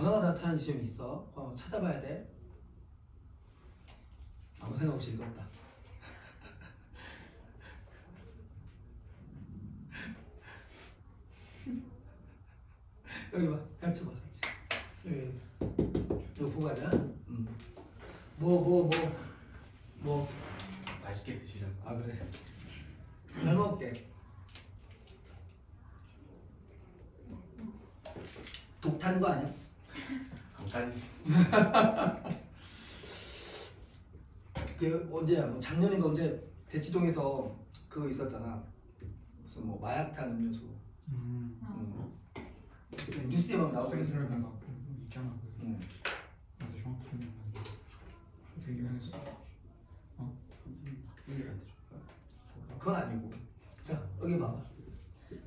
변화가 나타나는 지점이 있어. 찾아봐야 돼. 아무 생각 없이 읽었다. 여기 봐. 같이 봐. 같이. 여기. 이거 보고 가자. 뭐. 맛있게 드시려고. 아 그래. 잘 먹을게. 독탄 거 아니야? 잠깐. 그 언제야? 뭐 작년인가 언제 대치동에서 그거 있었잖아. 무슨 뭐 마약탄 음료수. 뉴스에 막 나오고 있었잖아. 있잖아. 나도 정확히 기억이 안 나는데 되게 유명했어. 선생님한테 줄까? 그건 아니고. 자 여기 봐봐.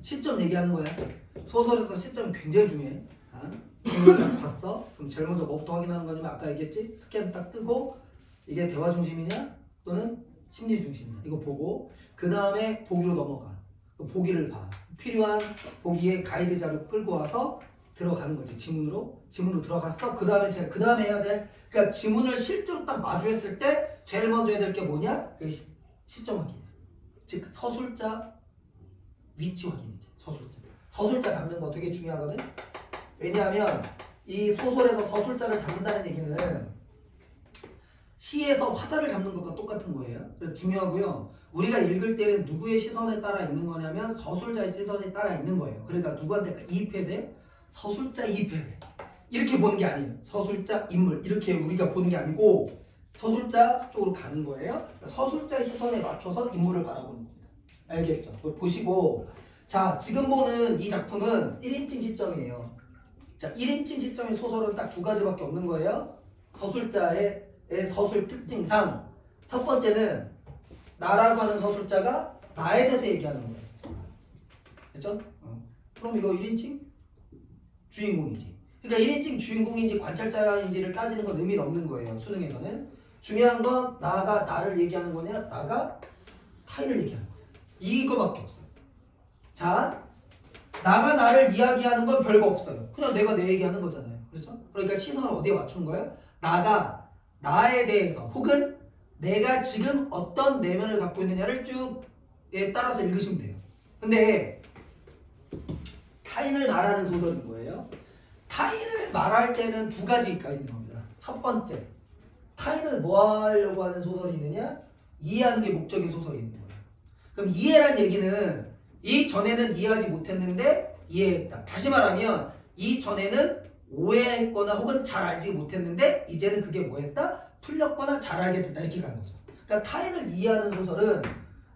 시점 얘기하는 거야. 소설에서 시점이 굉장히 중요해. 봤어? 그럼 제일 먼저 뭐부터 확인하는 거냐면 아까 얘기했지? 스캔 딱 뜨고 이게 대화 중심이냐 또는 심리 중심이냐 이거 보고 그 다음에 보기로 넘어가. 보기를 봐. 필요한 보기에 가이드 자료 끌고 와서 들어가는 거지. 지문으로 들어갔어. 그 다음에 해야 돼. 그러니까 지문을 실제로 딱 마주했을 때 제일 먼저 해야 될 게 뭐냐? 그게 시점 확인이야. 즉 서술자 위치 확인이지. 서술자 잡는 거 되게 중요하거든. 왜냐하면 이 소설에서 서술자를 잡는다는 얘기는 시에서 화자를 잡는 것과 똑같은 거예요. 그래서 중요하고요. 우리가 읽을 때는 누구의 시선에 따라 있는 거냐면 서술자의 시선에 따라 있는 거예요. 그러니까 누구한테 이입해야 돼? 서술자 이입해야 돼. 이렇게 보는 게 아니에요. 서술자 인물 이렇게 우리가 보는 게 아니고 서술자 쪽으로 가는 거예요. 그러니까 서술자의 시선에 맞춰서 인물을 바라보는 겁니다. 알겠죠? 보시고 자 지금 보는 이 작품은 1인칭 시점이에요. 자 1인칭 시점의 소설은 딱 두 가지밖에 없는 거예요. 서술자의 서술 특징상 첫 번째는 나라고 하는 서술자가 나에 대해서 얘기하는 거예요. 됐죠? 그럼 이거 1인칭 주인공이지. 그러니까 1인칭 주인공인지 관찰자인지를 따지는 건 의미는 없는 거예요. 수능에서는. 중요한 건 나가 나를 얘기하는 거냐 나가 타인을 얘기하는 거냐 이거밖에 없어요. 자 나가 나를 이야기하는 건 별거 없어요. 그냥 내가 내 얘기하는 거잖아요. 그렇죠? 그러니까 시선을 어디에 맞추는 거예요? 나가 나에 대해서 혹은 내가 지금 어떤 내면을 갖고 있느냐를 쭉에 따라서 읽으시면 돼요. 근데 타인을 말하는 소설인 거예요. 타인을 말할 때는 두 가지가 있는 겁니다. 첫 번째, 타인을 뭐 하려고 하는 소설이 있느냐? 이해하는 게 목적인 소설이 있는 거예요. 그럼 이해란 얘기는 이전에는 이해하지 못했는데 이해했다. 다시 말하면 이전에는 오해했거나 혹은 잘 알지 못했는데 이제는 그게 뭐했다? 풀렸거나 잘 알게 됐다. 이렇게 가는 거죠. 그러니까 타인을 이해하는 소설은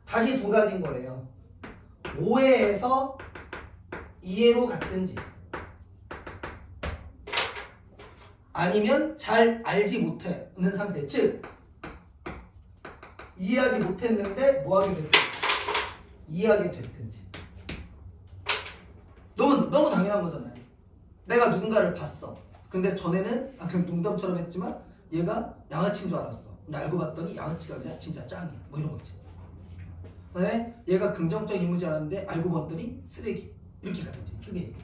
다시 두 가지인 거예요. 오해에서 이해로 갔든지 아니면 잘 알지 못하는 상태. 즉 이해하지 못했는데 뭐하게 됐든지 이해하게 됐든지. 너무 당연한 거잖아요. 내가 누군가를 봤어. 근데 전에는 그냥 농담처럼 했지만 얘가 양아치인 줄 알았어. 근데 알고 봤더니 양아치가 아니라 진짜 짱이야. 뭐 이런 거 있지. 그다음에 얘가 긍정적 인물인 줄 알았는데 알고 봤더니 쓰레기. 이렇게 가든지. 크게.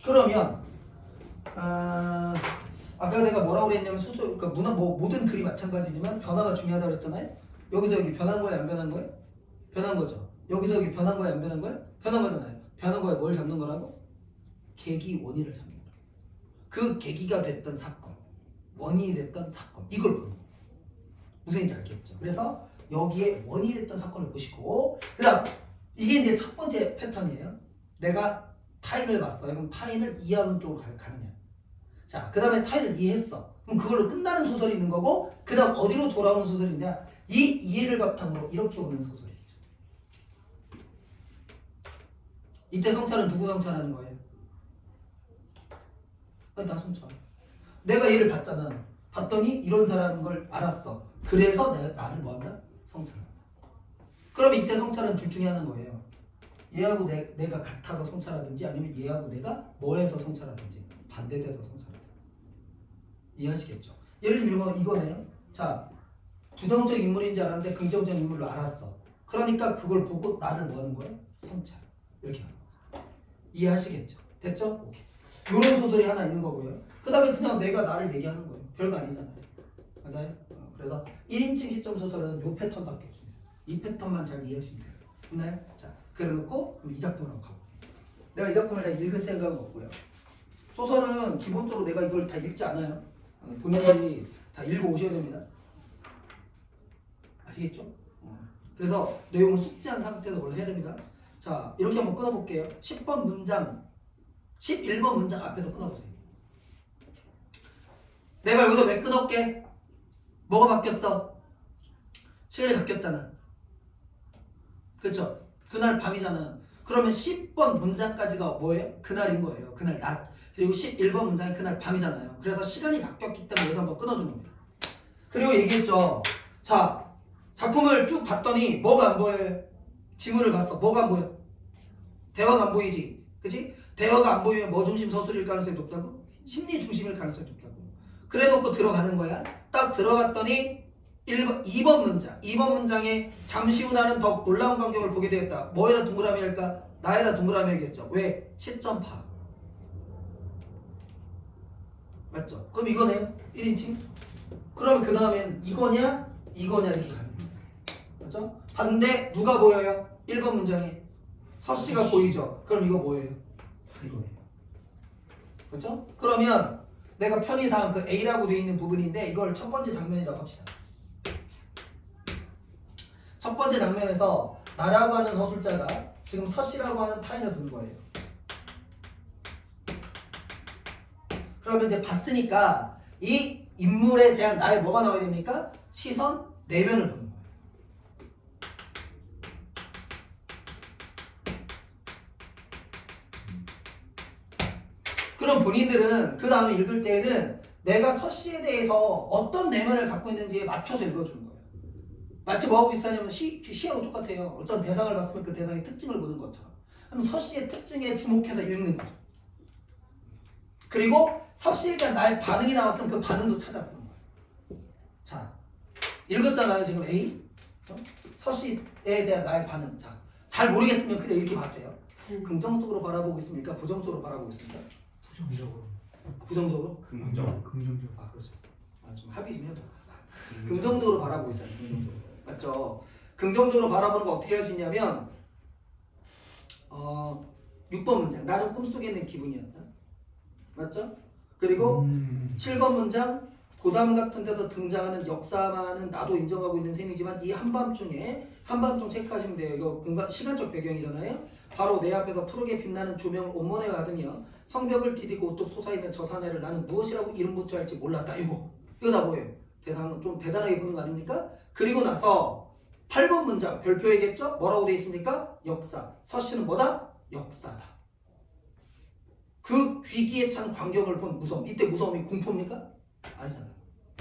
그러면 아까 내가 뭐라고 그랬냐면 소설, 그러니까 문화 모든 글이 마찬가지지만 변화가 중요하다고 그랬잖아요. 여기서 여기 변한 거예요, 안 변한 거예요? 변한 거죠. 여기서 여기 변한 거예요, 안 변한 거예요? 변한 거잖아요. 변한 거에 뭘 잡는 거라고? 계기 원인을 잡는 거라고. 그 계기가 됐던 사건, 원인이 됐던 사건, 이걸 보는 거예요. 무슨 얘기인지 알겠죠? 그래서 여기에 원인이 됐던 사건을 보시고, 그다음 이게 이제 첫 번째 패턴이에요. 내가 타인을 봤어요. 그럼 타인을 이해하는 쪽으로 가느냐. 자, 그 다음에 타인을 이해했어. 그럼 그걸로 끝나는 소설이 있는 거고, 그 다음 어디로 돌아오는 소설이냐. 이 이해를 바탕으로 이렇게 오는 소설이죠. 이때 성찰은 누구 성찰하는 거예요? 아니, 나 성찰. 내가 얘를 봤잖아. 봤더니 이런 사람인 걸 알았어. 그래서 내가 나를 뭐한다? 성찰한다. 그럼 이때 성찰은 둘 중에 하나인 거예요. 얘하고 내가 같아서 성찰하든지 아니면 얘하고 내가 뭐해서 성찰하든지 반대돼서 성찰하든지. 이해하시겠죠? 예를 들면 이거네요. 자, 부정적 인물인지 알았는데 긍정적 인물로 알았어. 그러니까 그걸 보고 나를 뭐 하는 거예요? 성찰. 이렇게 하는 거죠. 이해하시겠죠? 됐죠? 오케이. 이런 소들이 하나 있는 거고요. 그 다음에 그냥 내가 나를 얘기하는 거예요. 별거 아니잖아요. 맞아요? 그래서 1인칭 시점 소설에는 이 패턴밖에 없습니다. 이 패턴만 잘 이해하시면 돼요. 됐나요? 자, 그래놓고 이 작품을 한번 가볼게요. 내가 이 작품을 다 읽을 생각은 없고요. 소설은 기본적으로 내가 이걸 다 읽지 않아요. 본인들이 다 읽어 오셔야 됩니다. 아시겠죠? 그래서 내용을 숙지한 상태에서 원래 해야 됩니다. 자, 이렇게 한번 끊어볼게요. 10번 문장, 11번 문장 앞에서 끊어보세요. 내가 여기서 왜 끊었게? 뭐가 바뀌었어? 시간이 바뀌었잖아. 그쵸? 그날 밤이잖아. 그러면 10번 문장까지가 뭐예요? 그날인 거예요. 그날 낮. 그리고 11번 문장이 그날 밤이잖아요. 그래서 시간이 바뀌었기 때문에 여기서 한번 끊어주는 겁니다. 그리고 얘기했죠. 자, 작품을 쭉 봤더니 뭐가 안 보여요? 지문을 봤어. 뭐가 안 보여? 대화가 안 보이지. 그치? 대화가 안 보이면 뭐 중심 서술일 가능성이 높다고? 심리 중심일 가능성이 높다고. 그래 놓고 들어가는 거야. 딱 들어갔더니 2번 문장. 2번 문장에 잠시 후 나는 더욱 놀라운 광경을 보게 되었다. 뭐에다 동그라미 할까? 나에다 동그라미 하겠죠. 왜? 시점 파악. 맞죠? 그럼 이거네요. 1인칭. 그러면 그 다음엔 이거냐? 이거냐 이렇게 가는 거예요. 맞죠? 반대 누가 보여요? 1번 문장에 서씨가 보이죠? 그럼 이거 뭐예요? 이거예요. 그렇죠? 그러면 내가 편의상 그 A라고 되어 있는 부분인데 이걸 첫 번째 장면이라고 합시다. 첫 번째 장면에서 나라고 하는 서술자가 지금 서씨라고 하는 타인을 부른 거예요. 그러면 이제 봤으니까 이 인물에 대한 나의 뭐가 나와야 됩니까? 시선, 내면을 보는 거예요. 그럼 본인들은 그 다음에 읽을 때에는 내가 서씨에 대해서 어떤 내면을 갖고 있는지에 맞춰서 읽어주는 거예요. 마치 뭐하고 비슷하냐면 시하고 똑같아요. 어떤 대상을 봤으면 그 대상의 특징을 보는 것처럼. 그럼 서씨의 특징에 주목해서 읽는 거죠. 그리고 서씨에 대한 나의 반응이 나왔으면 그 반응도 찾아보는 거예요. 자, 읽었잖아요 지금 A. 서씨에 대한 나의 반응. 자, 잘 모르겠으면 그냥 이렇게 봐도요. 긍정적으로 바라보고 있습니까? 부정적으로 바라보고 있습니까? 부정적으로. 부정적으로? 긍정. 긍정적. 아 그렇죠. 좀 합의 좀 해봐. 긍정적으로 바라보고 있잖아요. 긍정적으로. 맞죠? 긍정적으로 바라보는 거 어떻게 할 수 있냐면 6번 문장. 나는 꿈속에 있는 기분이었다. 맞죠? 그리고 7번 문장. 고담 같은 데서 등장하는 역사만은 나도 인정하고 있는 셈이지만 이 한밤중에 한밤중 체크하시면 돼요. 이거 공간 시간적 배경이잖아요. 바로 내 앞에서 푸르게 빛나는 조명을 온몸에 받으며 성벽을 디디고 우뚝 솟아있는 저 사내를 나는 무엇이라고 이름 붙여야 할지 몰랐다. 이거 다 뭐예요? 대상은 좀 대단하게 보는 거 아닙니까? 그리고 나서 8번 문장 별표이겠죠? 뭐라고 돼 있습니까? 역사. 서씨는 뭐다? 역사다. 그 귀기에 찬 광경을 본 무서움. 이때 무서움이 공포입니까? 아니잖아요.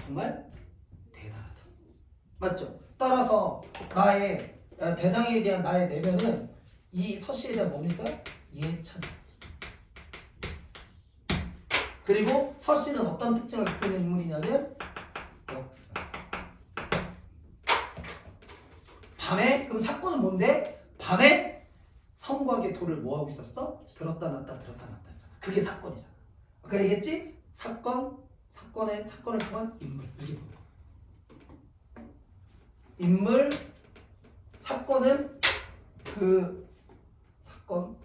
정말 대단하다. 맞죠? 따라서 나의 대상에 대한 나의 내면은 이 서씨에 대한 뭡니까? 예찬. 그리고 서씨는 어떤 특징을 갖고 있는 인물이냐면 역사. 밤에 그럼 사건은 뭔데? 밤에 성곽의 돌을 뭐하고 있었어? 들었다 놨다 들었다 놨다 했잖아. 그게 사건이잖아. 아까 얘기했지? 사건을 통한 인물. 이렇게 보면 인물, 사건은 그 사건,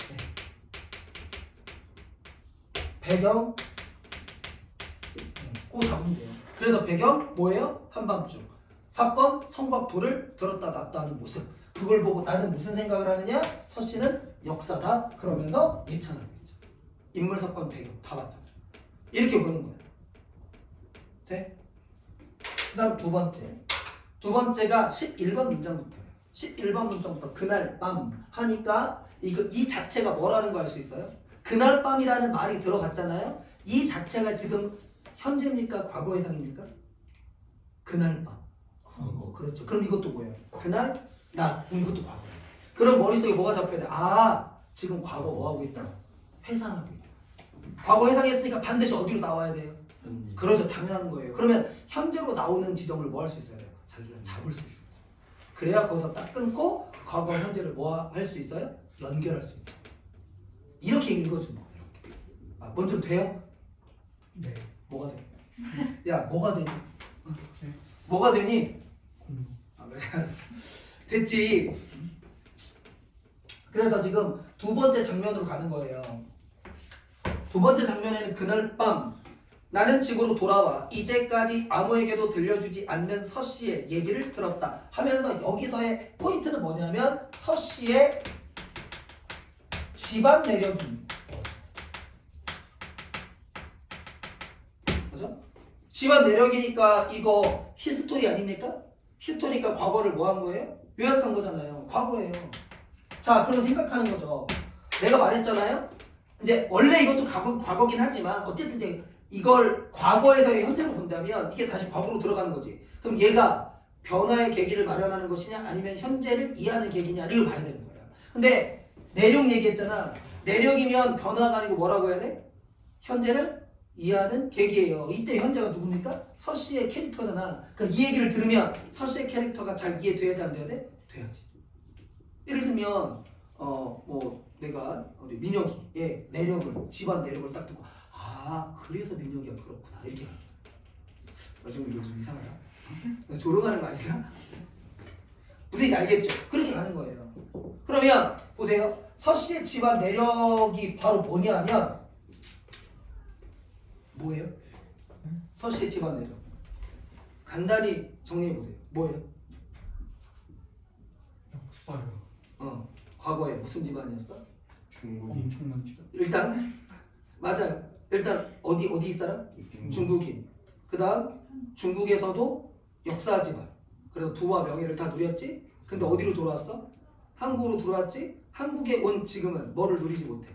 배경, 그 잡으면 돼요. 그래서 배경 뭐예요? 한밤중. 사건, 성곽돌을 들었다 놨다 하는 모습. 그걸 보고 나는 무슨 생각을 하느냐? 서씨는 역사다. 그러면서 예찬하고 있죠. 인물, 사건, 배경 다 봤잖아요. 이렇게 보는 거예요. 돼? 그 다음 두 번째가 11번 문장부터예요. 11번 문장부터 그날 밤 하니까 이 자체가 뭐라는 거 알 수 있어요? 그날 밤이라는 말이 들어갔잖아요. 이 자체가 지금 현재입니까? 과거 해상입니까? 그날 밤. 과거. 그렇죠. 그럼 이것도 뭐예요? 그날 낮. 그럼 이것도 과거예요. 그럼 머릿속에 뭐가 잡혀야 돼? 아, 지금 과거 뭐 하고 있다? 회상하고 있다. 과거 회상했으니까 반드시 어디로 나와야 돼요? 그러죠. 당연한 거예요. 그러면 현재로 나오는 지점을 뭐 할 수 있어야 돼요? 자기가 잡을 수 있어요. 그래야 거기서 딱 끊고 과거 현재를 뭐 할 수 있어요? 연결할 수 있어요. 이렇게 읽어주는 거예요. 먼저 돼요? 네. 뭐가 돼? 야, 뭐가 되니? 네. 뭐가 되니? 공유. 아, 그래, 알았어. 됐지. 그래서 지금 두 번째 장면으로 가는 거예요. 두 번째 장면에는 그날 밤 나는 집으로 돌아와 이제까지 아무에게도 들려주지 않는 서 씨의 얘기를 들었다 하면서 여기서의 포인트는 뭐냐면 서 씨의 집안 내력이 그죠? 집안 내력이니까 이거 히스토리 아닙니까? 히스토리니까 과거를 뭐 한 거예요? 요약한 거잖아요. 과거예요. 자, 그럼 생각하는 거죠. 내가 말했잖아요. 이제 원래 이것도 과거긴 하지만 어쨌든 이제 이걸 과거에서의 현재로 본다면 이게 다시 과거로 들어가는 거지. 그럼 얘가 변화의 계기를 마련하는 것이냐 아니면 현재를 이해하는 계기냐를 봐야 되는 거야. 근데 내력 얘기했잖아. 내력이면 변화가 아니고 뭐라고 해야 돼? 현재를 이해하는 계기예요. 이때 현재가 누굽니까? 서 씨의 캐릭터잖아. 그러니까 이 얘기를 들으면 서 씨의 캐릭터가 잘 이해돼야 돼 안 돼야 돼? 돼야지. 예를 들면 뭐 내가 우리 민혁이의 내력을 집안 내력을 딱 듣고 아 그래서 민혁이가 그렇구나 이렇게 좀 이거 좀 이상하다. 조롱하는 거 아니야? 무슨 얘기 알겠죠? 그렇게 가는 거예요. 그러면 보세요. 서 씨의 집안 내력이 바로 뭐냐면 뭐예요? 서 씨의 집안 내력 간단히 정리해 보세요. 뭐예요? 역사요. 과거에 무슨 집안이었어? 중국. 엄청난 집. 일단 맞아요. 일단 어디 사람? 중국인. 그 다음 중국에서도 역사 집안. 그래서 부와 명예를 다 누렸지. 근데 어디로 돌아왔어? 한국으로 돌아왔지. 한국에 온 지금은 뭐를 누리지 못해.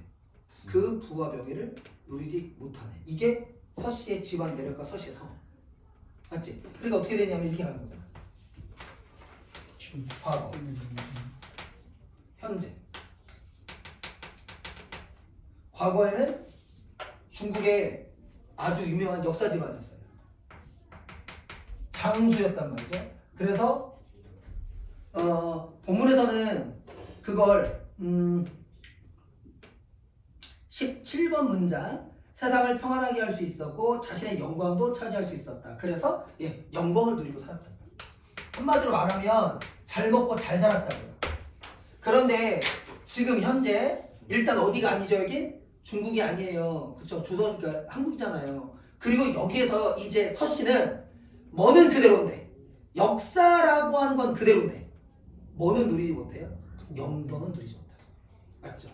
그 부와 명예를 누리지 못하네. 이게 서 씨의 집안 내력과 서 씨의 상황. 맞지? 그러니까 어떻게 되냐면 이렇게 하는 거잖아. 지금 과거, 현재. 과거에는 중국의 아주 유명한 역사 집안이었어요. 장수였단 말이죠. 그래서 본문에서는 그걸 17번 문장 세상을 평안하게 할 수 있었고 자신의 영광도 차지할 수 있었다. 그래서 영광을 누리고 살았다. 한마디로 말하면 잘 먹고 잘 살았다고요. 그런데 지금 현재 일단 어디가 아니죠 여기? 중국이 아니에요. 그쵸? 조선, 그러니까 한국이잖아요. 그리고 여기에서 이제 서 씨는 뭐는 그대로인데 역사라고 하는 건 그대로인데 뭐는 누리지 못해요? 영광은 누리지 못해요. 맞죠?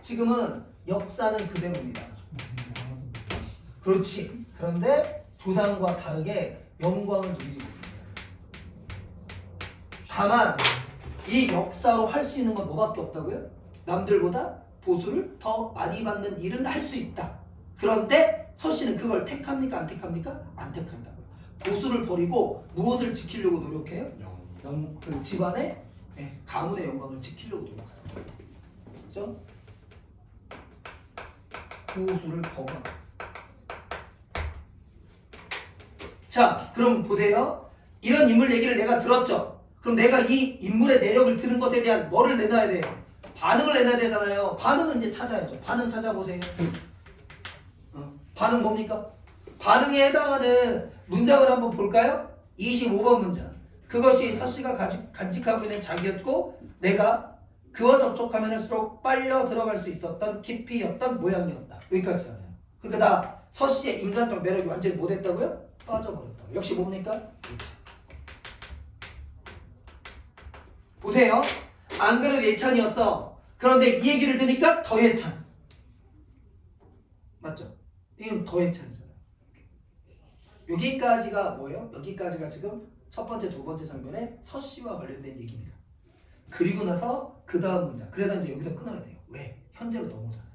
지금은 역사는 그대로입니다. 그렇지. 그런데 조상과 다르게 영광을 누리지 못합니다. 다만 이 역사로 할 수 있는 건 뭐밖에 없다고요? 남들보다 보수를 더 많이 받는 일은 할 수 있다. 그런데 서 씨는 그걸 택합니까? 안 택합니까? 안 택한다고요. 보수를 버리고 무엇을 지키려고 노력해요? 그 집안의 가문의 영광을 지키려고 노력하죠. 그렇죠? 보수를 거부하고. 자, 그럼 보세요. 이런 인물 얘기를 내가 들었죠. 그럼 내가 이 인물의 내력을 들은 것에 대한 뭐를 내놔야 돼요? 반응을 내놔야 되잖아요. 반응은 이제 찾아야죠. 반응 찾아보세요. 반응 뭡니까? 반응에 해당하는 문장을 한번 볼까요? 25번 문장. 그것이 서 씨가 간직하고 있는 자기였고 내가 그와 접촉하면 할수록 빨려 들어갈 수 있었던 깊이였던 모양이었다. 여기까지잖아요. 그러니까 나 서 씨의 인간적 매력이 완전히 못했다고요? 빠져버렸다고. 역시 뭡니까? 보세요. 안 그래도 예찬이었어. 그런데 이 얘기를 들으니까 더 예찬. 맞죠? 이건 더 예찬이잖아요. 여기까지가 뭐예요? 여기까지가 지금 첫 번째, 두 번째 장면에 서 씨와 관련된 얘기입니다. 그리고 나서 그 다음 문장. 그래서 이제 여기서 끊어야 돼요. 왜? 현재로 넘어오잖아요.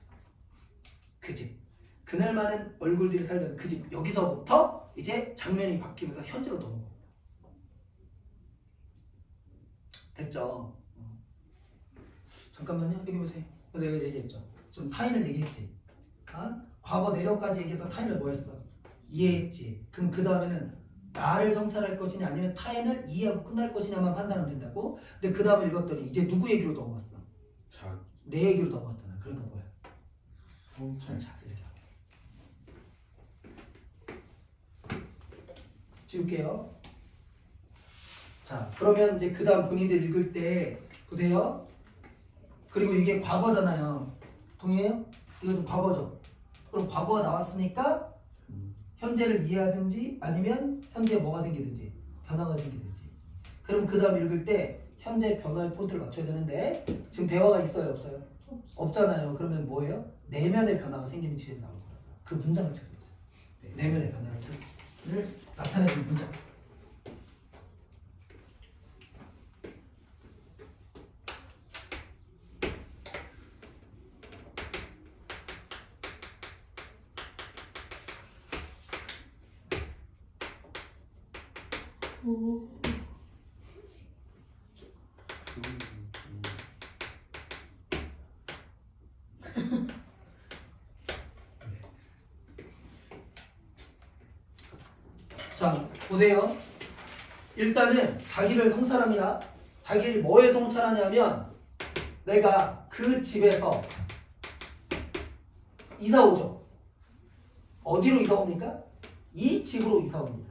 그 집. 그날 많은 얼굴들이 살던 그 집. 여기서부터 이제 장면이 바뀌면서 현재로 넘어옵니다. 됐죠? 잠깐만요. 여기 보세요. 내가 얘기했죠. 좀 타인을 얘기했지. 과거 내력까지 얘기해서 타인을 뭐 했어? 이해했지. 그럼 그 다음에는 나를 성찰할 것이냐 아니면 타인을 이해하고 끝날 것이냐만 판단하면 된다고. 근데 그 다음에 읽었더니 이제 누구 얘기로 넘어갔어? 내 얘기로 넘어갔잖아. 그러니까 뭐야? 성찰. 이렇게. 지울게요. 자, 그러면 이제 그 다음 본인들 읽을 때 보세요. 그리고 이게 과거잖아요. 동의해요? 이건 과거죠. 그럼 과거가 나왔으니까 현재를 이해하든지 아니면 현재에 뭐가 생기든지 변화가 생기든지. 그럼 그 다음 읽을 때 현재 변화의 포인트를 맞춰야 되는데 지금 대화가 있어요? 없어요? 없잖아요. 그러면 뭐예요? 내면의 변화가 생기는 지점이 나올 거예요. 그 문장을 찾아보세요. 내면의 변화를 나타내는 문장. 자, 보세요. 일단은 자기를 성찰합니다. 자기를 뭐에 성찰하냐면 내가 그 집에서 이사 오죠. 어디로 이사 옵니까? 이 집으로 이사 옵니다.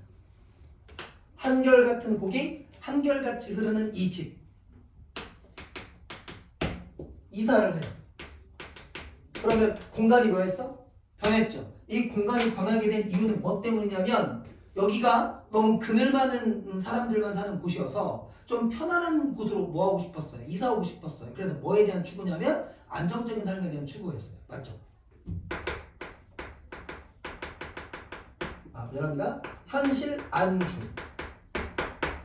한결같은 곡이 한결같이 흐르는 이 집. 이사를 해요. 그러면 공간이 뭐였어? 변했죠. 이 공간이 변하게 된 이유는 뭐 때문이냐면 여기가 너무 그늘 많은 사람들만 사는 곳이어서 좀 편안한 곳으로 뭐 하고 싶었어요? 이사 오고 싶었어요. 그래서 뭐에 대한 추구냐면 안정적인 삶에 대한 추구였어요. 맞죠? 아, 미안합니다. 현실 안주.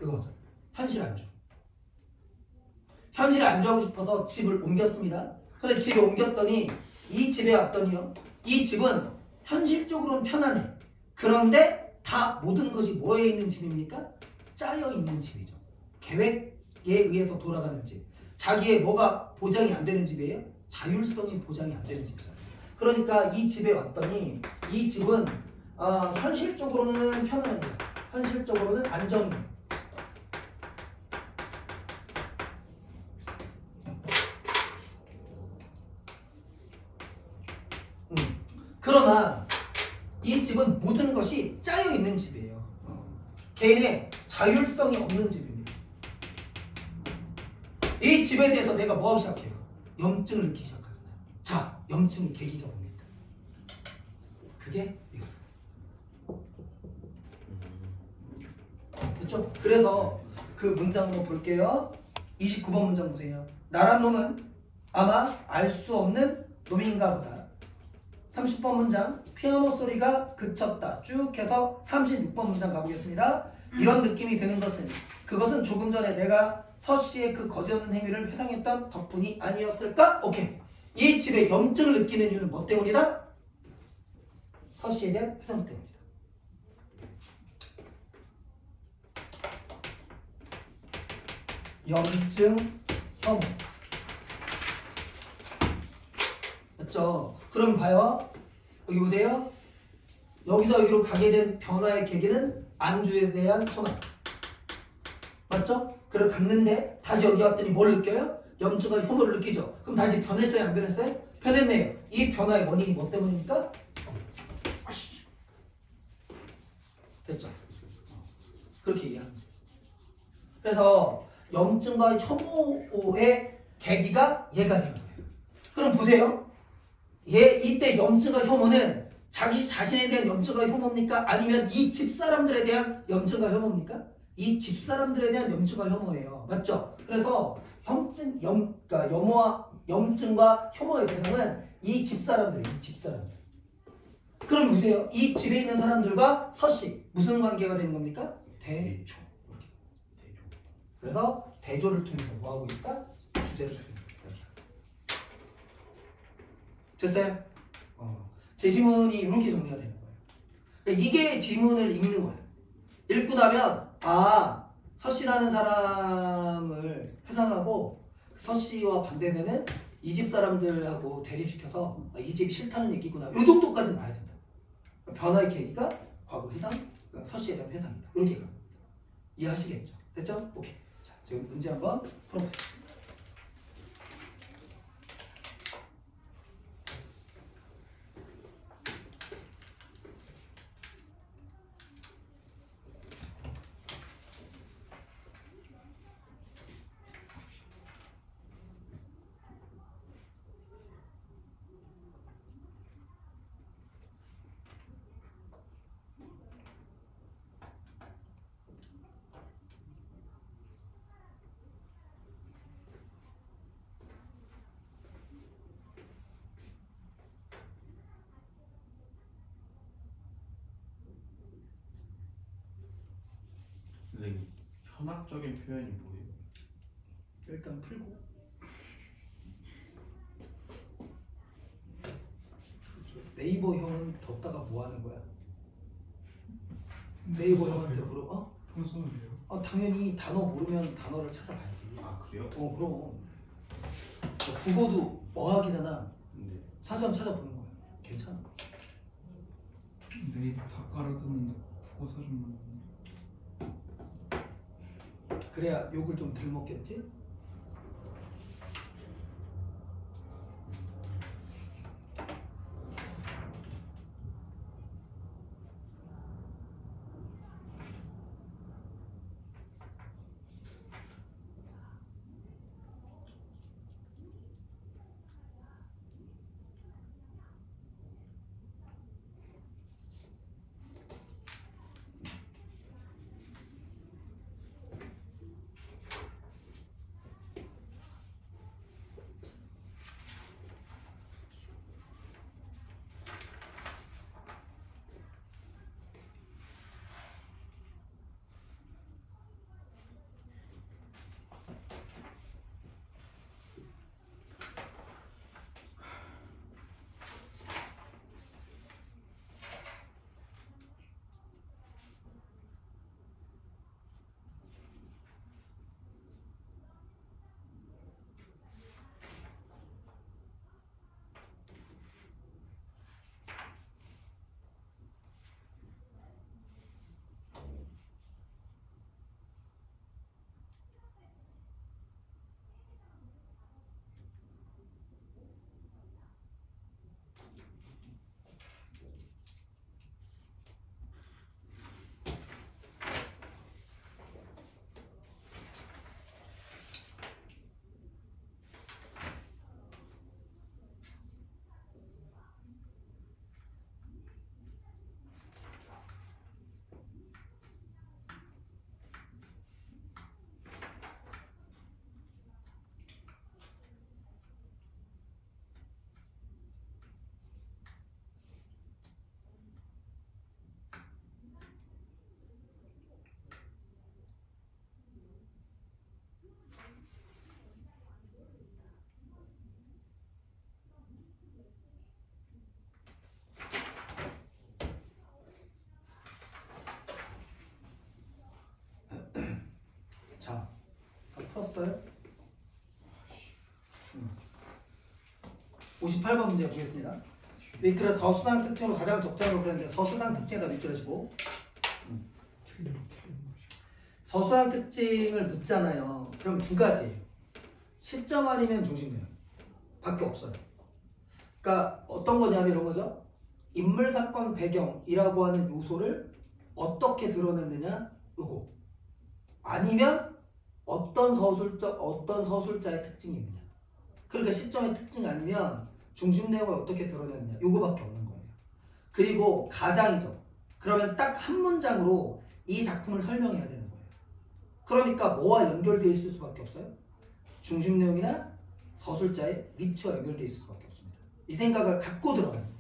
이거 맞죠? 현실 안주. 현실에 안주하고 싶어서 집을 옮겼습니다. 근데 집에 옮겼더니 이 집에 왔더니요. 이 집은 현실적으로는 편안해. 그런데 다 모든 것이 뭐에 있는 집입니까? 짜여 있는 집이죠. 계획에 의해서 돌아가는 집. 자기의 뭐가 보장이 안 되는 집이에요? 자율성이 보장이 안 되는 집이죠. 그러니까 이 집에 왔더니 이 집은 현실적으로는 편안합니다. 현실적으로는 안정입니다. 그러나 이 집은 모든 것이 짜여 있는 집이에요. 개인의 자율성이 없는 집입니다. 이 집에 대해서 내가 뭐 하기 시작해요? 염증을 느끼기 시작하잖아요. 자, 염증의 계기가 뭡니까? 그게 이거잖아요. 그렇죠? 그래서 그 문장 한번 볼게요. 29번 문장 보세요. 나란 놈은 아마 알 수 없는 놈인가 보다. 30번 문장 피아노 소리가 그쳤다. 쭉 해서 36번 문장 가보겠습니다. 이런 느낌이 드는 것은 그것은 조금 전에 내가 서씨의 그 거짓없는 행위를 회상했던 덕분이 아니었을까? 오케이. 이 집에 염증을 느끼는 이유는 뭐 때문이다? 서씨에 대한 회상 때문이다. 염증, 혐오. 맞죠? 그럼 봐요. 여기 보세요. 여기서 여기로 가게 된 변화의 계기는 안주에 대한 소망. 맞죠? 그리고 갔는데 다시 여기 왔더니 뭘 느껴요? 염증과 혐오를 느끼죠. 그럼 다시 변했어요? 안 변했어요? 변했네요. 이 변화의 원인이 뭐 때문입니까? 됐죠? 그렇게 이해합니다. 그래서 염증과 혐오의 계기가 얘가 되는 거예요. 그럼 보세요. 이때 염증과 혐오는 자기 자신에 대한 염증과 혐오입니까? 아니면 이 집사람들에 대한 염증과 혐오입니까? 이 집사람들에 대한 염증과 혐오예요. 맞죠? 그래서 그러니까 염증과 혐오의 대상은 이 집사람들이에요. 이 집사람들. 그럼 보세요. 이 집에 있는 사람들과 서씨 무슨 관계가 되는 겁니까? 대조. 그래서 대조를 통해서 뭐하고 있다? 주제를 통해서. 됐어요? 제 지문이 이렇게 정리가 되는 거예요. 그러니까 이게 지문을 읽는 거예요. 읽고 나면 서씨라는 사람을 회상하고 서씨와 반대되는 이 집 사람들하고 대립시켜서 이 집이 싫다는 얘기구나. 이 정도까지는 봐야 된다. 변화의 계기가 과거 회상, 그러니까 서씨에 대한 회상이다. 이렇게 갑니다. 이해하시겠죠? 됐죠? 오케이. 자, 지금 문제 한번 풀어보세요. 선생님, 현학적인 표현이 뭐예요? 일단 풀고. 네이버 형은 뒀다가 뭐 하는 거야? 네이버 형한테 물어봐? 폰 써도 돼요? 당연히 단어 모르면 단어를 찾아봐야지. 아 그래요? 그럼. 국어도 어학이잖아. 네. 사전 찾아보는 거야. 괜찮아. 네이버 다 깔아두는데 국어 사전만 그래야 욕을 좀 덜 먹겠지? 자, 다 풀었어요? 58번 문제 보겠습니다. 위크를 서수상 특징으로 가장 적절하다고 그랬는데 서수상 특징에다 밑줄하시고 서수상 특징을 묻잖아요. 그럼 두 가지예요. 시점 아니면 중심내용 밖에 없어요. 그러니까 어떤 거냐면 이런 거죠. 인물, 사건, 배경이라고 하는 요소를 어떻게 드러냈느냐 요거. 아니면 어떤 서술자의 특징이 있느냐. 그러니까 시점의 특징 아니면 중심 내용을 어떻게 드러내느냐 요거밖에 없는 거예요. 그리고 가장이죠. 그러면 딱 한 문장으로 이 작품을 설명해야 되는 거예요. 그러니까 뭐와 연결되어 있을 수밖에 없어요? 중심 내용이나 서술자의 위치와 연결되어 있을 수밖에 없습니다. 이 생각을 갖고 들어가는 거예요.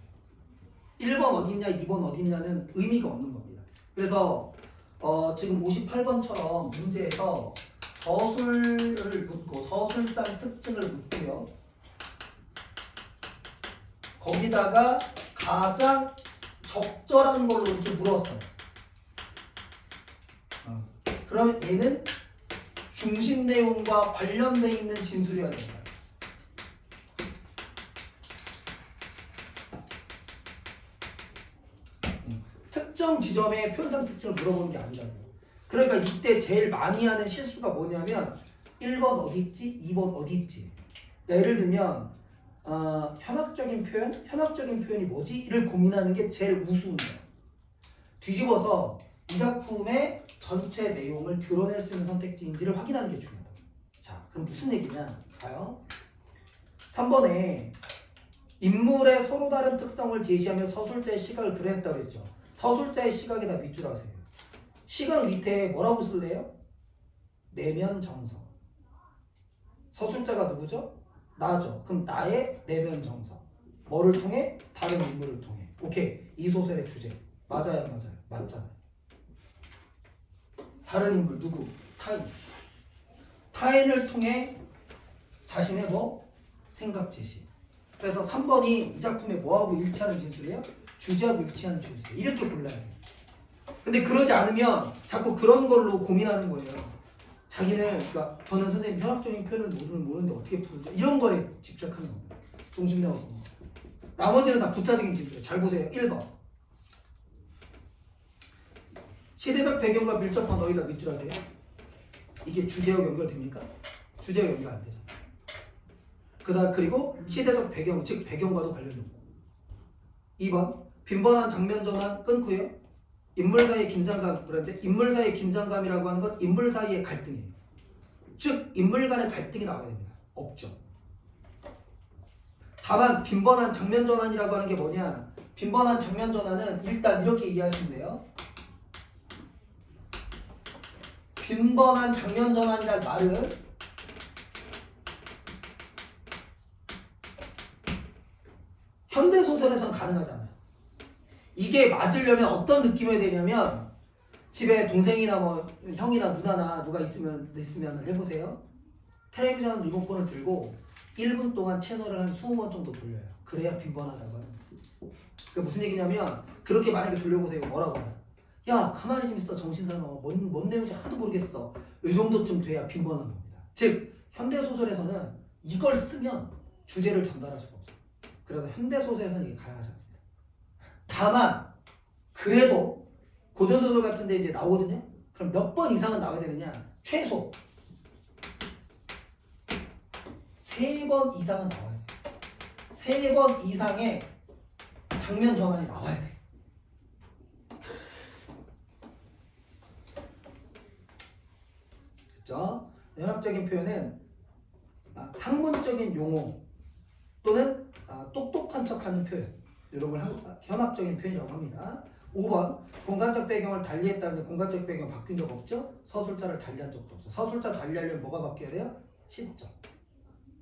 1번 어딨냐 2번 어딨냐는 의미가 없는 겁니다. 그래서 지금 58번처럼 문제에서 서술을 묻고 서술상 특징을 묻고요. 거기다가 가장 적절한 걸로 이렇게 물었어요. 그러면 얘는 중심 내용과 관련되어 있는 진술이어야 된다. 특정 지점의 표현상 특징을 물어보는 게 아니라고요. 그러니까 이때 제일 많이 하는 실수가 뭐냐면 1번 어디 있지? 2번 어디 있지? 예를 들면 현학적인 표현이 뭐지?를 고민하는 게 제일 우스운 거예요. 뒤집어서 이 작품의 전체 내용을 드러낼 수 있는 선택지인지를 확인하는 게 중요하다. 자, 그럼 무슨 얘기냐? 봐요. 3번에 인물의 서로 다른 특성을 제시하며 서술자의 시각을 드러냈다고 했죠. 서술자의 시각에다 밑줄 하세요. 시각 밑에 뭐라고 쓸래요? 내면 정서. 서술자가 누구죠? 나죠. 그럼 나의 내면 정서. 뭐를 통해? 다른 인물을 통해. 오케이. 이 소설의 주제. 맞아요, 맞아요. 맞잖아요. 다른 인물 누구? 타인. 타인을 통해 자신의 뭐? 생각 제시. 그래서 3번이 이 작품에 뭐하고 일치하는 진술이에요? 주제하고 일치하는 진술. 이렇게 골라야 돼요. 근데 그러지 않으면 자꾸 그런 걸로 고민하는 거예요. 자기는 그러니까 저는 선생님 현학적인 표현을 모르는데 어떻게 풀죠? 이런 거에 집착하는 겁니다. 중심내어서. 나머지는 다 부차적인 진술이에요. 잘 보세요. 1번. 시대적 배경과 밀접한 어휘가 밑줄 하세요. 이게 주제하고 연결됩니까? 주제하고 연결 안 되죠. 그리고 시대적 배경, 즉 배경과도 관련이 없고. 2번. 빈번한 장면 전환 끊고요. 인물 사이의 긴장감, 그런데 인물 사이의 긴장감이라고 하는 건 인물 사이의 갈등이에요. 즉 인물 간의 갈등이 나와야 됩니다. 없죠. 다만 빈번한 장면 전환이라고 하는 게 뭐냐? 빈번한 장면 전환은 일단 이렇게 이해하시면 돼요. 빈번한 장면 전환이라는 말은 현대소설에서는 가능하잖아요. 이게 맞으려면 어떤 느낌이 되냐면 집에 동생이나 뭐 형이나 누나나 누가 있으면 해보세요. 텔레비전 리모컨을 들고 1분 동안 채널을 한 20번 정도 돌려요. 그래야 빈번하다고 하는 거예요. 그게 무슨 얘기냐면 그렇게 만약에 돌려보세요. 뭐라고 하냐. 야 가만히 좀 있어 정신사나워. 뭔 내용인지 하나도 모르겠어. 이 정도쯤 돼야 빈번한 겁니다. 즉 현대소설에서는 이걸 쓰면 주제를 전달할 수가 없어요. 그래서 현대소설에서는 이게 가능하지 않습니다. 다만 그래도 고전소설 같은 데 이제 나오거든요. 그럼 몇 번 이상은 나와야 되느냐? 최소 3번 이상은 나와야 돼요. 3번 이상의 장면 전환이 나와야 돼. 됐죠? 연합적인 표현은 학문적인 용어 또는 똑똑한 척하는 표현, 이런 걸 현학적인 표현이라고 합니다. 5번 공간적 배경을 달리했다는데 공간적 배경 바뀐 적 없죠? 서술자를 달리한 적도 없어. 서술자 달리하려면 뭐가 바뀌어야 돼요? 시점.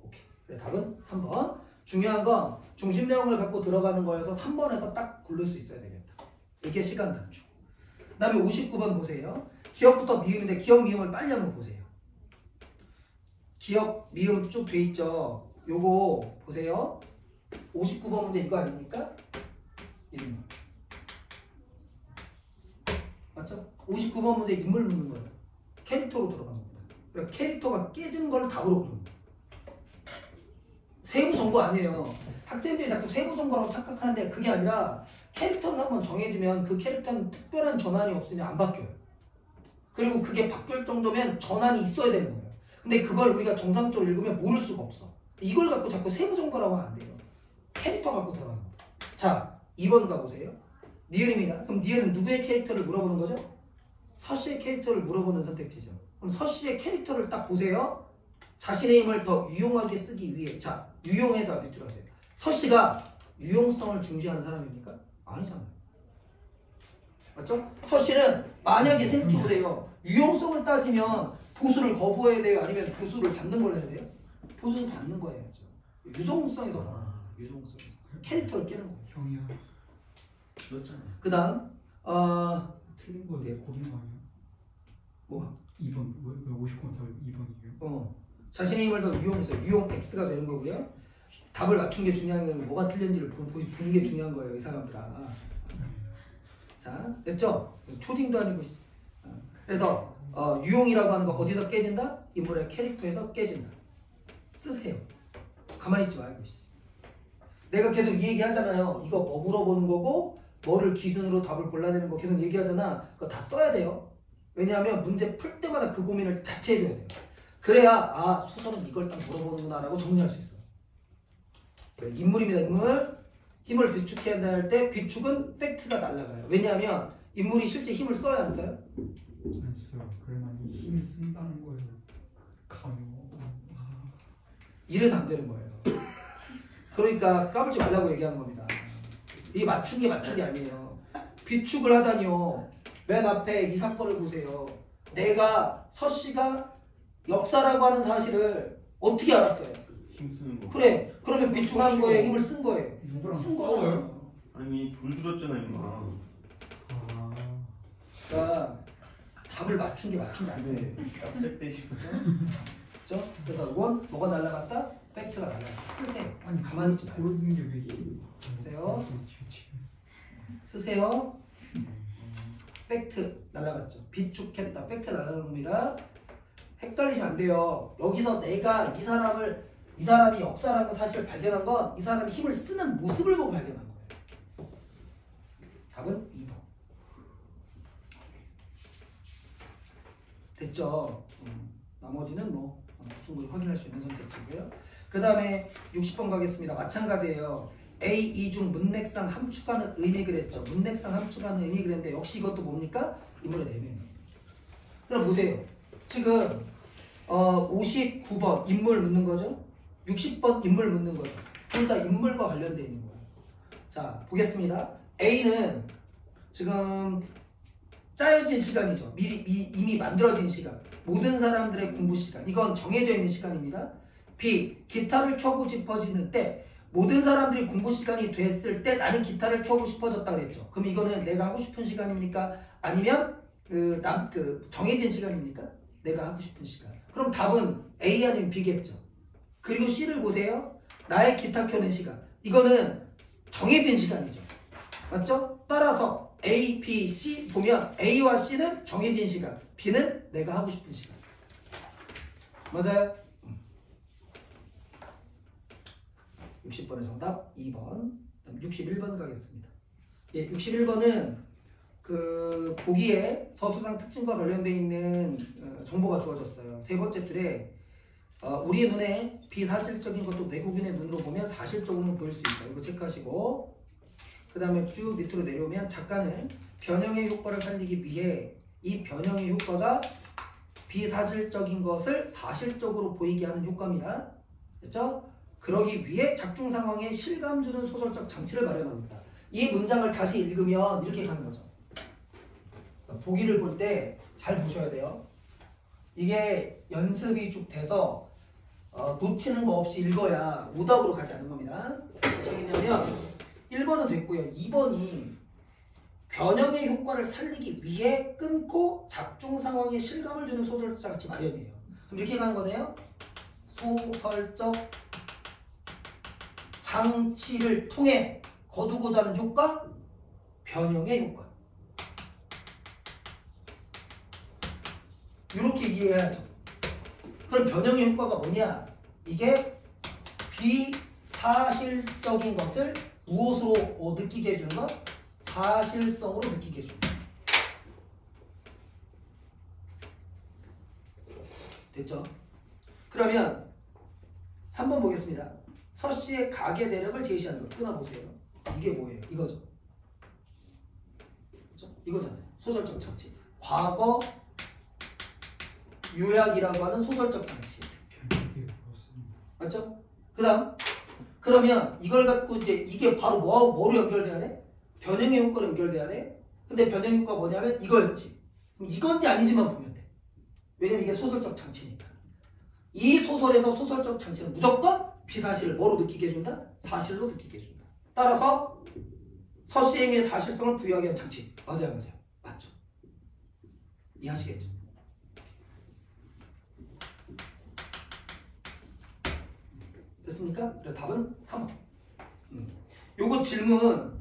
오케이. 그래, 답은 3번. 중요한 건 중심 내용을 갖고 들어가는 거여서 3번에서 딱 고를 수 있어야 되겠다. 이게 시간 단축. 그 다음에 59번 보세요. 기억부터 미음인데 기억 미음을 빨리 한번 보세요. 기억 미음 쭉 돼 있죠. 요거 보세요. 59번 문제 이거 아닙니까? 이름. 맞죠? 59번 문제 인물 묻는 거예요. 캐릭터로 들어간 겁니다. 그러니까 캐릭터가 깨지는 걸 답으로 부릅니다. 세부 정보 아니에요. 학생들이 자꾸 세부 정보라고 착각하는데 그게 아니라 캐릭터는 한번 정해지면 그 캐릭터는 특별한 전환이 없으면 안 바뀌어요. 그리고 그게 바뀔 정도면 전환이 있어야 되는 거예요. 근데 그걸 우리가 정상적으로 읽으면 모를 수가 없어. 이걸 갖고 자꾸 세부 정보라고 하면 안 돼요. 캐릭터 갖고 들어가는 겁니다. 자, 2번 가보세요. 니은입니다. 그럼 니은은 누구의 캐릭터를 물어보는 거죠? 서씨의 캐릭터를 물어보는 선택지죠. 그럼 서씨의 캐릭터를 딱 보세요. 자신의 힘을 더 유용하게 쓰기 위해. 자, 유용에다 밑줄 하세요. 서씨가 유용성을 중시하는 사람입니까? 아니잖아요. 맞죠? 서씨는 만약에 생각해보세요. 유용성을 따지면 보수를 거부해야 돼요? 아니면 보수를 받는 걸 해야 돼요? 보수를 받는 거 해야죠. 유동성에서 나와요. 유동성에서. 캐릭터를 깨는 거예요. 형이야. 그렇잖아요. 그 다음 틀린 거 내가 고른 거 아니야? 뭐가? 2번. 왜 59번 답이 2번이에요? 자신의 힘을 더 유용해서 유용 X가 되는 거고요. 답을 맞춘 게 중요한 건 뭐가 틀렸는지를 보는 게 중요한 거예요. 이 사람들아. 자, 됐죠? 초딩도 아니고. 그래서 유용이라고 하는 거 어디서 깨진다? 인물의 캐릭터에서 깨진다. 쓰세요. 가만히 있지 말고. 내가 계속 이 얘기 하잖아요. 이거 뭐 물어보는 거고 뭐를 기준으로 답을 골라내는 거 계속 얘기하잖아. 그거 다 써야 돼요. 왜냐하면 문제 풀 때마다 그 고민을 같이 해줘야 돼요. 그래야 소설은 이걸 딱 물어보는구나 라고 정리할 수 있어요. 인물입니다. 인물. 힘을 비축해야 한다 할 때 비축은 팩트가 날아가요. 왜냐하면 인물이 실제 힘을 써야 안 써요? 안 써요. 그래만 힘을 쓴다는 거예요. 강요. 이래서 안 되는 거예요. 그러니까 까불지 말라고 얘기하는 겁니다. 이 맞춘 게 아니에요. 비축을 하다니요. 맨 앞에 이 사건을 보세요. 내가 서씨가 역사라고 하는 사실을 어떻게 알았어요? 힘쓰는 거. 그래. 그러면 비축한 거에 힘을 쓴 거예요. 누구랑 쓴 싸워요? 거잖아요. 아니 불 들었잖아 임마. 그러니까 답을 맞춘 게 안 돼. 납득되시고. 그죠? 그래서 이건 뭐가 날라갔다? 팩트가 날라갔다. 쓰세요. 아니 가만히 있지 말고. 고르는 게왜 쓰세요. 쓰세요. 팩트 날라갔죠. 비축했다. 팩트 날라간 겁니다. 헷갈리시면 안 돼요. 여기서 내가 이 사람이 역사라는 사실을 발견한 건 이 사람이 힘을 쓰는 모습을 보고 발견한 거예요. 답은 2번. 됐죠? 나머지는 뭐 충분히 확인할 수 있는 선택지고요. 그 다음에 60번 가겠습니다. 마찬가지예요. A, 이 중 문맥상 함축하는 의미 그랬죠. 문맥상 함축하는 의미 그랬는데 역시 이것도 뭡니까? 인물의 내면이에요. 그럼 보세요. 지금 59번 인물 묻는 거죠. 60번 인물 묻는 거죠. 그러니까 인물과 관련되어 있는 거예요. 자, 보겠습니다. A는 지금 짜여진 시간이죠. 이미 만들어진 시간. 모든 사람들의 공부 시간. 이건 정해져 있는 시간입니다. B. 기타를 켜고 싶어지는 때. 모든 사람들이 공부 시간이 됐을 때 나는 기타를 켜고 싶어졌다 그랬죠. 그럼 이거는 내가 하고 싶은 시간입니까? 아니면 정해진 시간입니까? 내가 하고 싶은 시간. 그럼 답은 A 아니면 B겠죠. 그리고 C를 보세요. 나의 기타 켜는 시간. 이거는 정해진 시간이죠. 맞죠? 따라서 A, B, C 보면 A와 C는 정해진 시간, B는 내가 하고 싶은 시간. 맞아요? 60번의 정답 2번. 61번 가겠습니다. 예, 61번은 그 보기에 서술상 특징과 관련되어 있는 정보가 주어졌어요. 세 번째 줄에 우리의 눈에 비사실적인 것도 외국인의 눈으로 보면 사실적으로 보일 수 있다. 이거 체크하시고 그 다음에 쭉 밑으로 내려오면 작가는 변형의 효과를 살리기 위해 이 변형의 효과가 비사실적인 것을 사실적으로 보이게 하는 효과입니다. 됐죠? 그러기 위해 작중 상황에 실감 주는 소설적 장치를 마련합니다. 이 문장을 다시 읽으면 이렇게 가는 거죠. 보기를 볼 때 잘 보셔야 돼요. 이게 연습이 쭉 돼서 놓치는 거 없이 읽어야 오답으로 가지 않는 겁니다. 무슨 얘기냐면 1번은 됐고요. 2번이 변형의 효과를 살리기 위해 끊고 작중 상황에 실감을 주는 소설적 장치 마련이에요. 그럼 이렇게 가는 거네요. 소설적 장치를 통해 거두고자 하는 효과, 변형의 효과. 이렇게 이해해야죠. 그럼 변형의 효과가 뭐냐? 이게 비사실적인 것을 무엇으로 느끼게 해주는 것? 사실성으로 느끼게 해주는 것. 됐죠? 그러면 3번 보겠습니다. 서씨의 가계 대략을 제시하는 것. 끊어보세요. 이게 뭐예요? 이거죠. 그렇죠? 이거잖아요. 소설적 장치. 과거 요약이라고 하는 소설적 장치. 맞죠? 그 다음 그러면 이걸 갖고 이제 이게 바로 뭐로 연결돼야 돼? 변형의 효과로 연결돼야 돼. 근데 변형 효과가 뭐냐면 이거였지. 그럼 이건지 아니지만 보면 돼. 왜냐면 이게 소설적 장치니까. 이 소설에서 소설적 장치는 무조건 비사실을 뭐로 느끼게 해준다? 사실로 느끼게 해준다. 따라서 서씨 행위의 사실성을 부여하기 위한 장치. 맞아요. 맞죠. 이해하시겠죠? 됐습니까? 그래서 답은 3번. 요거 질문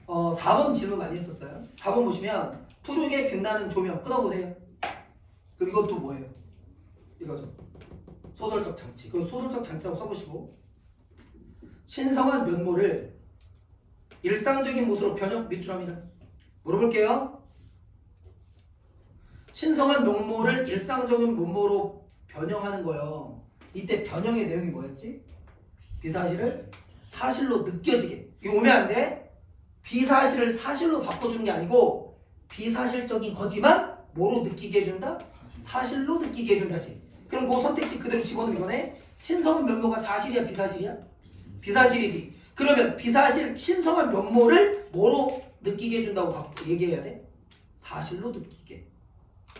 4번 질문 많이 했었어요. 4번 보시면 푸르게 빛나는 조명 끊어보세요. 그럼 이것도 뭐예요? 이거죠. 소설적 장치. 그 소설적 장치라고 써보시고 신성한 면모를 일상적인 모습으로 변형 밑줄합니다. 물어볼게요. 신성한 면모를 일상적인 면모로 변형하는 거예요. 이때 변형의 내용이 뭐였지? 비사실을 사실로 느껴지게. 이거 오면 안 돼? 비사실을 사실로 바꿔주는 게 아니고 비사실적인 거지만 뭐로 느끼게 해준다? 사실로 느끼게 해준다지. 그럼 그 선택지 그대로 집어넣으면 이거네. 신성한 면모가 사실이야 비사실이야? 비사실이지. 그러면 비사실 신성한 면모를 뭐로 느끼게 해준다고 얘기해야 돼? 사실로 느끼게.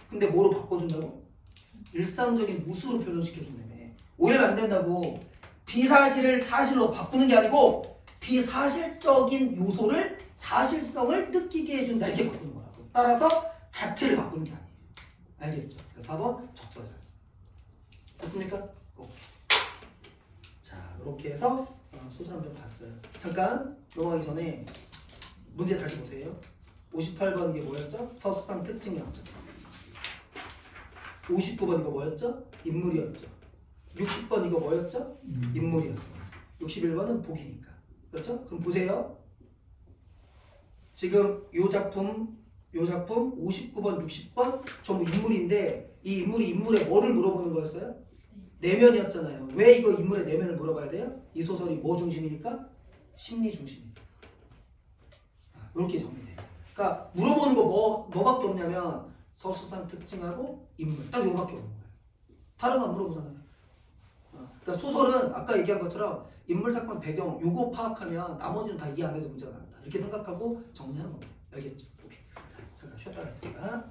근데 뭐로 바꿔준다고? 일상적인 모습으로 변형시켜준다며. 오해가 안 된다고. 비사실을 사실로 바꾸는 게 아니고 비사실적인 요소를 사실성을 느끼게 해준다 이렇게 바꾸는 거라고. 따라서 자체를 바꾸는 게 아니에요. 알겠죠? 4번 적절히 샀어. 됐습니까? 오케이. 자, 이렇게 해서 소설 한번 봤어요. 잠깐 넘어가기 전에 문제 다시 보세요. 58번 이게 뭐였죠? 서술상 특징이었죠. 59번 이거 뭐였죠? 인물이었죠. 60번 이거 뭐였죠? 인물이었죠. 61번은 복이니까. 그렇죠? 그럼 보세요. 지금 요 작품 59번, 60번 전부 인물인데 이 인물이 인물의 뭐를 물어보는 거였어요? 내면이었잖아요. 왜 이거 인물의 내면을 물어봐야 돼요? 이 소설이 뭐 중심이니까? 심리 중심이니까. 이렇게 정리돼요. 그러니까 물어보는 거 뭐밖에 없냐면 서술상 특징하고 인물 딱 요거밖에 없는 거예요. 다른 거 안 물어보잖아요. 그러니까 소설은 아까 얘기한 것처럼 인물, 사건, 배경 요거 파악하면 나머지는 다 이 안에서 문제가 난다. 이렇게 생각하고 정리하는 겁니다. 알겠죠? 오케이. 자, 잠깐 쉬었다 가겠습니다.